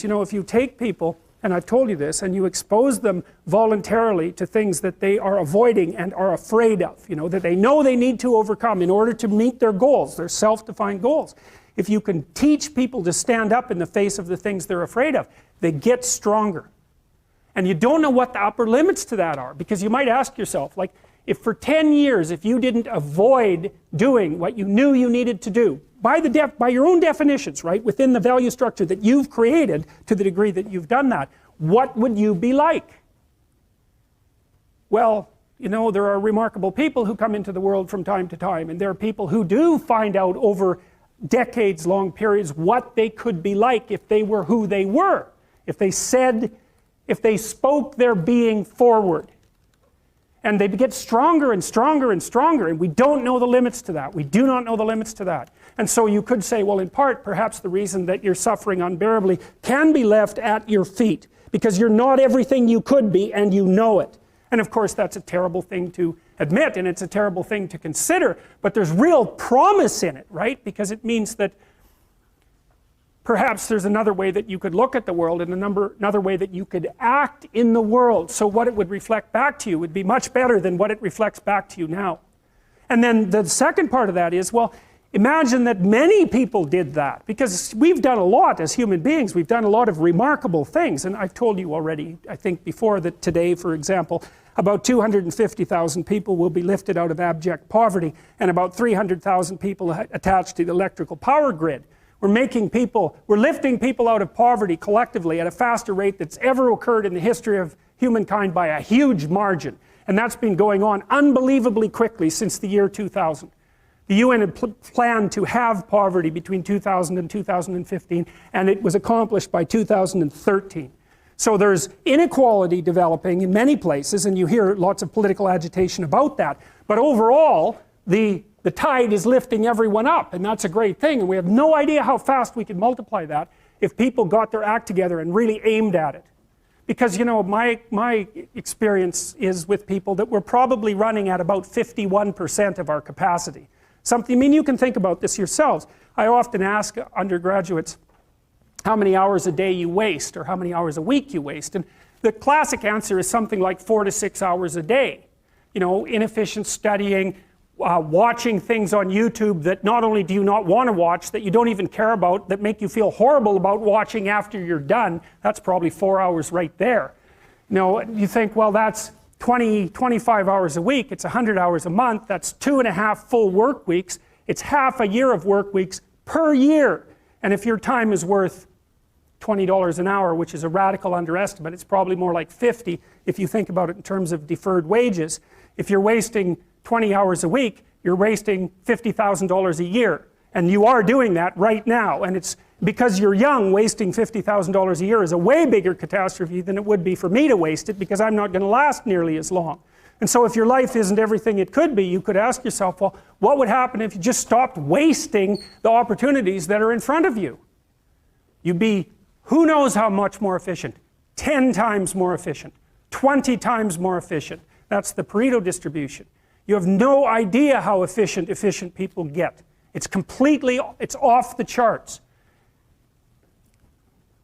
you know, if you take people, and I've told you this, and you expose them voluntarily to things that they are avoiding and are afraid of, you know, that they know they need to overcome in order to meet their goals, their self-defined goals. If you can teach people to stand up in the face of the things they're afraid of, they get stronger. And you don't know what the upper limits to that are, because you might ask yourself, like, if for 10 years, if you didn't avoid doing what you knew you needed to do, by your own definitions, right, within the value structure that you've created to the degree that you've done that, what would you be like? Well, you know, there are remarkable people who come into the world from time to time, and there are people who do find out over decades-long periods what they could be like if they were who they were, if they spoke their being forward. And they get stronger and stronger and stronger, and we don't know the limits to that. We do not know the limits to that. And so you could say, well, in part, perhaps the reason that you're suffering unbearably can be left at your feet, because you're not everything you could be, and you know it. And of course, that's a terrible thing to admit, and it's a terrible thing to consider, but there's real promise in it, right? Because it means that perhaps there's another way that you could look at the world, and another way that you could act in the world, so what it would reflect back to you would be much better than what it reflects back to you now. And then the second part of that is, well, imagine that many people did that, because we've done a lot as human beings. We've done a lot of remarkable things, and I've told you already, I think before, that today, for example, about 250,000 people will be lifted out of abject poverty, and about 300,000 people attached to the electrical power grid. We're lifting people out of poverty collectively at a faster rate that's ever occurred in the history of humankind by a huge margin. And that's been going on unbelievably quickly since the year 2000. The UN had planned to have poverty between 2000 and 2015, and it was accomplished by 2013. So there's inequality developing in many places, and you hear lots of political agitation about that. But overall, the tide is lifting everyone up, and that's a great thing. And we have no idea how fast we could multiply that if people got their act together and really aimed at it. Because, you know, my experience is with people that we're probably running at about 51% of our capacity. I mean, you can think about this yourselves. I often ask undergraduates how many hours a day you waste, or how many hours a week you waste. And the classic answer is something like 4 to 6 hours a day. You know, inefficient studying, watching things on YouTube that not only do you not want to watch, that you don't even care about, that make you feel horrible about watching after you're done. That's probably 4 hours right there. You know, you think, well, that's 25 hours a week, it's 100 hours a month, that's 2.5 full work weeks, it's half a year of work weeks per year. And if your time is worth $20 an hour, which is a radical underestimate, it's probably more like 50 if you think about it in terms of deferred wages. If you're wasting 20 hours a week, you're wasting $50,000 a year. And you are doing that right now. And it's because you're young, wasting $50,000 a year is a way bigger catastrophe than it would be for me to waste it, because I'm not going to last nearly as long. And so if your life isn't everything it could be, you could ask yourself, well, what would happen if you just stopped wasting the opportunities that are in front of you? You'd be, who knows how much more efficient? 10 times more efficient, 20 times more efficient. That's the Pareto distribution. You have no idea how efficient people get. It's off the charts.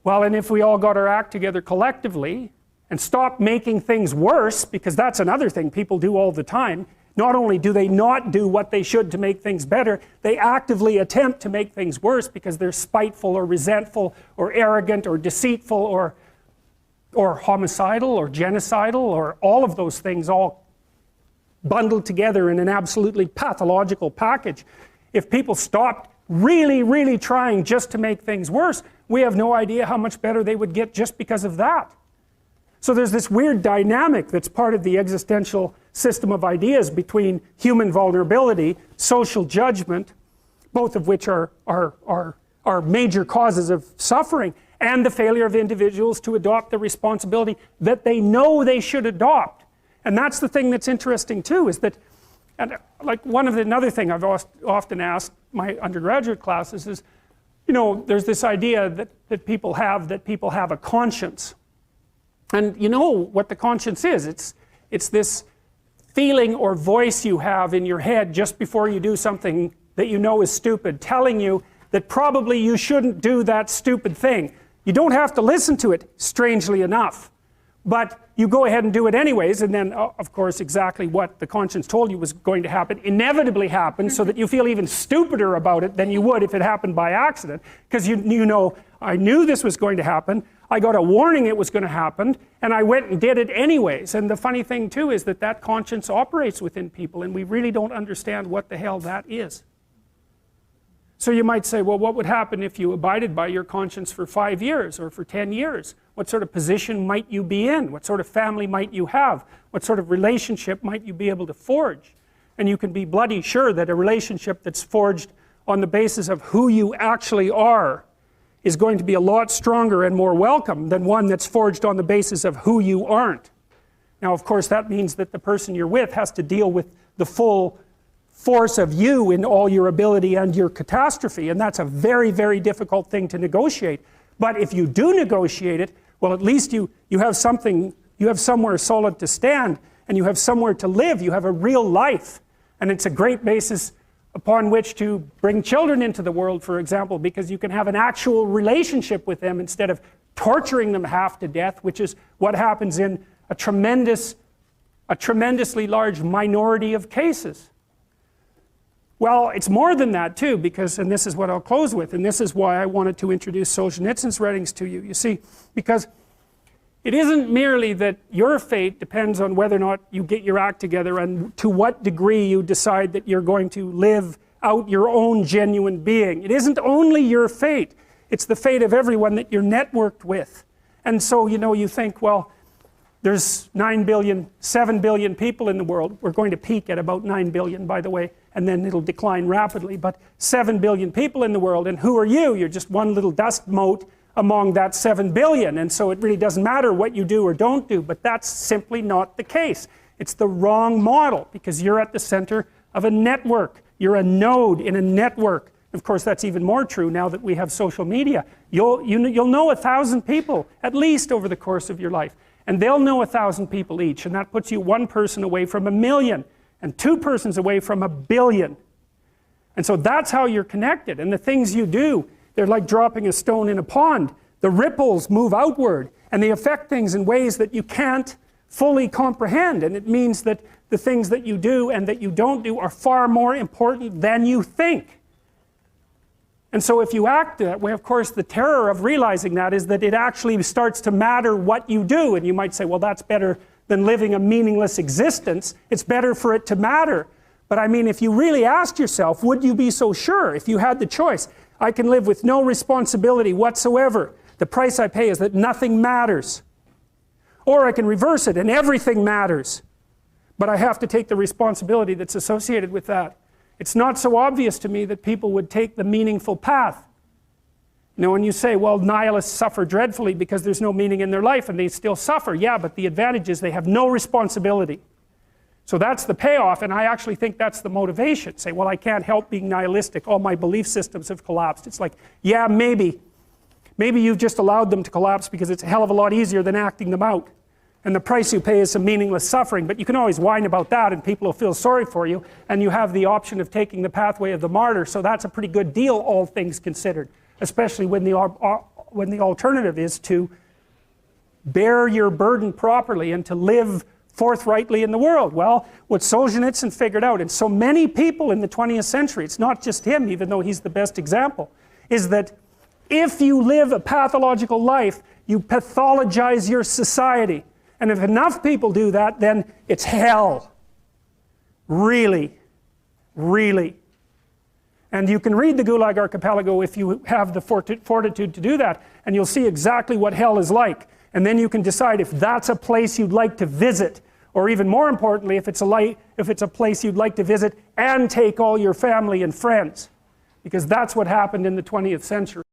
Well, and if we all got our act together collectively and stopped making things worse, because that's another thing people do all the time, not only do they not do what they should to make things better, they actively attempt to make things worse because they're spiteful or resentful or arrogant or deceitful or homicidal or genocidal, or all of those things all bundled together in an absolutely pathological package. If people stopped really, really trying just to make things worse, we have no idea how much better they would get just because of that. So there's this weird dynamic that's part of the existential system of ideas between human vulnerability, social judgment, both of which are major causes of suffering, and the failure of individuals to adopt the responsibility that they know they should adopt. And that's the thing that's interesting too, is that, and like another thing I've often asked my undergraduate classes is, you know, there's this idea that people have a conscience. And you know what the conscience is. It's this feeling or voice you have in your head just before you do something that you know is stupid, telling you that probably you shouldn't do that stupid thing. You don't have to listen to it, strangely enough. But you go ahead and do it anyways, and then, of course, exactly what the conscience told you was going to happen inevitably happens, so that you feel even stupider about it than you would if it happened by accident. Because you know, I knew this was going to happen, I got a warning it was going to happen, and I went and did it anyways. And the funny thing too is that that conscience operates within people, and we really don't understand what the hell that is. So you might say, well, what would happen if you abided by your conscience for 5 years or for 10 years? What sort of position might you be in? What sort of family might you have? What sort of relationship might you be able to forge? And you can be bloody sure that a relationship that's forged on the basis of who you actually are is going to be a lot stronger and more welcome than one that's forged on the basis of who you aren't. Now, of course, that means that the person you're with has to deal with the full force of you in all your ability and your catastrophe, and that's a very, very difficult thing to negotiate. But if you do negotiate it, well, at least you have something, you have somewhere solid to stand, and you have somewhere to live, you have a real life, and it's a great basis upon which to bring children into the world, for example, because you can have an actual relationship with them instead of torturing them half to death, which is what happens in a tremendously large minority of cases. Well, it's more than that too, because, and this is what I'll close with, and this is why I wanted to introduce Solzhenitsyn's writings to you. You see, because it isn't merely that your fate depends on whether or not you get your act together and to what degree you decide that you're going to live out your own genuine being. It isn't only your fate, it's the fate of everyone that you're networked with. And so, you know, you think, well, there's 9 billion, 7 billion people in the world. We're going to peak at about 9 billion, by the way, and then it'll decline rapidly, but 7 billion people in the world, and who are you? You're just one little dust mote among that 7 billion, and so it really doesn't matter what you do or don't do, but that's simply not the case. It's the wrong model, because you're at the center of a network. You're a node in a network. Of course, that's even more true now that we have social media. You'll know 1,000 people, at least over the course of your life, and they'll know 1,000 people each, and that puts you one person away from 1 million, and 2 persons away from 1 billion. And so that's how you're connected, and the things you do, they're like dropping a stone in a pond. The ripples move outward, and they affect things in ways that you can't fully comprehend, and it means that the things that you do and that you don't do are far more important than you think. And so if you act that way, of course, the terror of realizing that is that it actually starts to matter what you do, and you might say, well, that's better than living a meaningless existence. It's better for it to matter. But I mean, if you really asked yourself, would you be so sure if you had the choice? I can live with no responsibility whatsoever. The price I pay is that nothing matters. Or I can reverse it and everything matters. But I have to take the responsibility that's associated with that. It's not so obvious to me that people would take the meaningful path. You know, when you say, well, nihilists suffer dreadfully because there's no meaning in their life and they still suffer. Yeah, but the advantage is they have no responsibility. So that's the payoff, and I actually think that's the motivation. Say, well, I can't help being nihilistic. All my belief systems have collapsed. It's like, yeah, maybe. Maybe you've just allowed them to collapse because it's a hell of a lot easier than acting them out. And the price you pay is some meaningless suffering, but you can always whine about that and people will feel sorry for you, and you have the option of taking the pathway of the martyr, so that's a pretty good deal, all things considered. Especially when the alternative is to bear your burden properly and to live forthrightly in the world. Well, what Solzhenitsyn figured out, and so many people in the 20th century, it's not just him, even though he's the best example, is that if you live a pathological life, you pathologize your society. And if enough people do that, then it's hell. Really. Really. And you can read the Gulag Archipelago if you have the fortitude to do that, and you'll see exactly what hell is like. And then you can decide if that's a place you'd like to visit, or even more importantly, if it's a place you'd like to visit and take all your family and friends. Because that's what happened in the 20th century.